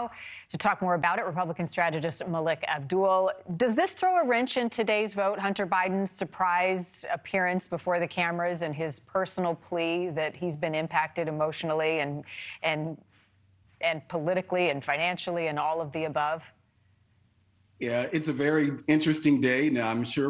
now to talk more about it, Republican strategist Melik Abdul. Does this throw a wrench in today's vote? Hunter Biden's surprise appearance before the cameras and his personal plea that he's been impacted emotionally and politically and financially and all of the above? Yeah, it's a very interesting day. Now, I'm sure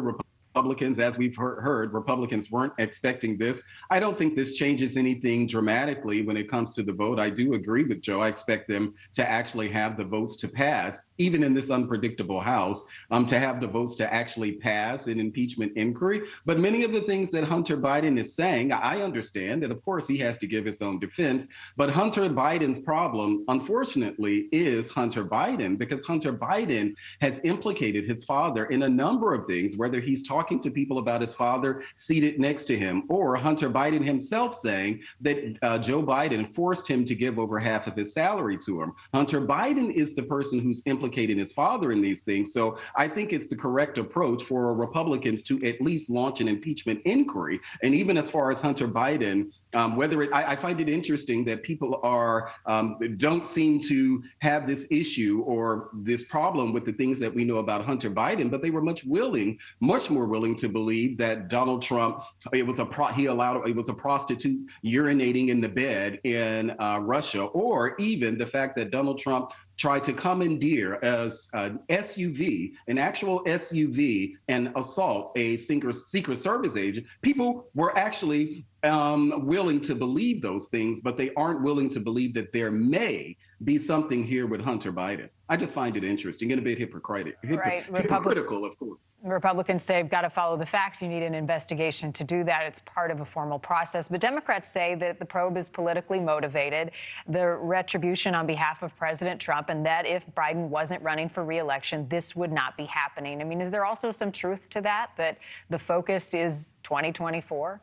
Republicans, as we've heard, Republicans weren't expecting this. I don't think this changes anything dramatically when it comes to the vote. I do agree with Joe. I expect them to actually have the votes to pass, even in this unpredictable House, to have the votes to actually pass an impeachment inquiry. But many of the things that Hunter Biden is saying, I understand, and of course he has to give his own defense. But Hunter Biden's problem, unfortunately, is Hunter Biden, because Hunter Biden has implicated his father in a number of things, whether he's talking to people about his father seated next to him, or Hunter Biden himself saying that Joe Biden forced him to give over half of his salary to him. Hunter Biden is the person who's implicated his father in these things. So I think it's the correct approach for Republicans to at least launch an impeachment inquiry. And even as far as Hunter Biden, I find it interesting that people don't seem to have this issue or this problem with the things that we know about Hunter Biden, but they were much more willing to believe that Donald Trump, it was a prostitute urinating in the bed in Russia, or even the fact that Donald Trump tried to commandeer an SUV, an actual SUV, and assault a Secret Service agent. People were actually willing to believe those things, but they aren't willing to believe that there may be something here with Hunter Biden. I just find it interesting and a bit hypocritical, of course. Republicans say you've got to follow the facts. You need an investigation to do that. It's part of a formal process. But Democrats say that the probe is politically motivated, the retribution on behalf of President Trump, and that if Biden wasn't running for re-election, this would not be happening. I mean, is there also some truth to that the focus is 2024?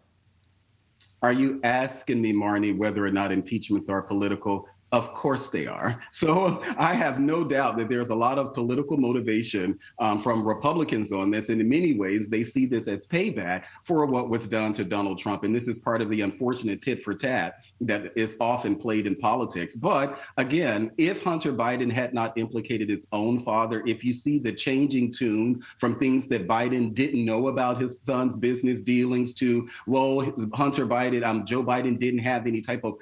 Are you asking me, Marni, whether or not impeachments are political? Of course they are. So I have no doubt that there's a lot of political motivation from Republicans on this. And in many ways, they see this as payback for what was done to Donald Trump. And this is part of the unfortunate tit for tat that is often played in politics. But again, if Hunter Biden had not implicated his own father, if you see the changing tune from things that Biden didn't know about his son's business dealings to, well, Joe Biden didn't have any type of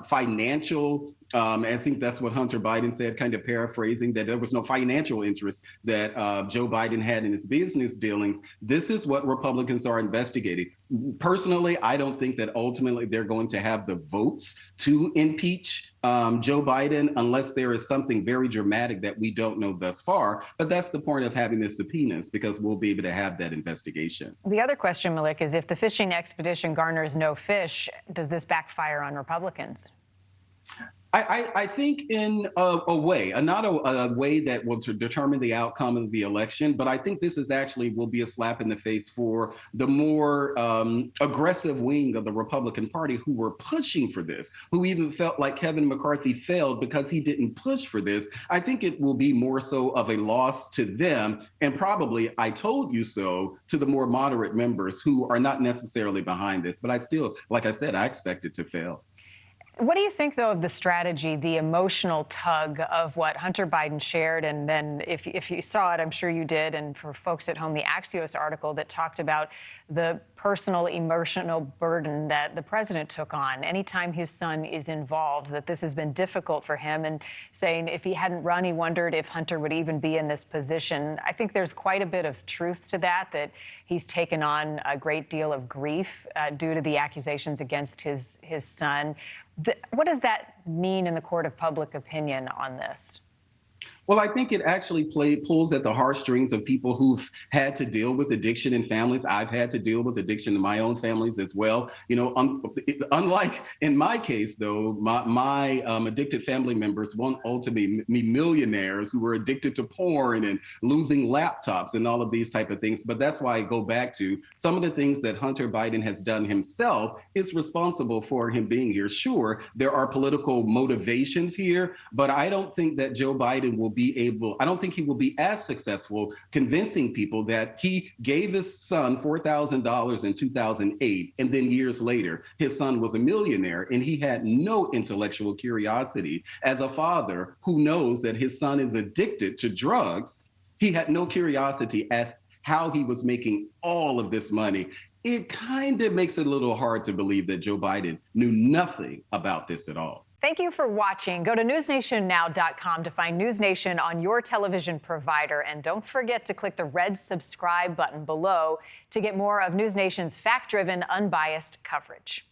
financial I think that's what Hunter Biden said, kind of paraphrasing, that there was no financial interest that Joe Biden had in his business dealings. This is what Republicans are investigating. Personally, I don't think that ultimately they're going to have the votes to impeach Joe Biden unless there is something very dramatic that we don't know thus far. But that's the point of having the subpoenas, because we'll be able to have that investigation. The other question, Malik, is if the fishing expedition garners no fish, does this backfire on Republicans? I think in a way, not a way that will determine the outcome of the election, but I think this is actually will be a slap in the face for the more aggressive wing of the Republican Party who were pushing for this, who even felt like Kevin McCarthy failed because he didn't push for this. I think it will be more so of a loss to them, and probably, I told you so, to the more moderate members who are not necessarily behind this. But I still, like I said, I expect it to fail. What do you think, though, of the strategy, the emotional tug of what Hunter Biden shared? And then if you saw it, I'm sure you did. And for folks at home, the Axios article that talked about the personal emotional burden that the president took on anytime his son is involved, that this has been difficult for him, and saying if he hadn't run, he wondered if Hunter would even be in this position. I think there's quite a bit of truth to that he's taken on a great deal of grief due to the accusations against his son. What does that mean in the court of public opinion on this? Well, I think it actually pulls at the heartstrings of people who've had to deal with addiction in families. I've had to deal with addiction in my own families as well. You know, unlike in my case, though, my addicted family members won't ultimately be millionaires who were addicted to porn and losing laptops and all of these type of things. But that's why I go back to some of the things that Hunter Biden has done himself is responsible for him being here. Sure, there are political motivations here, but I don't think that Joe Biden I don't think he will be as successful convincing people that he gave his son $4,000 in 2008, and then years later, his son was a millionaire, and he had no intellectual curiosity. As a father who knows that his son is addicted to drugs, he had no curiosity as how he was making all of this money. It kind of makes it a little hard to believe that Joe Biden knew nothing about this at all. Thank you for watching. Go to newsnationnow.com to find NewsNation on your television provider. And don't forget to click the red subscribe button below to get more of NewsNation's fact-driven, unbiased coverage.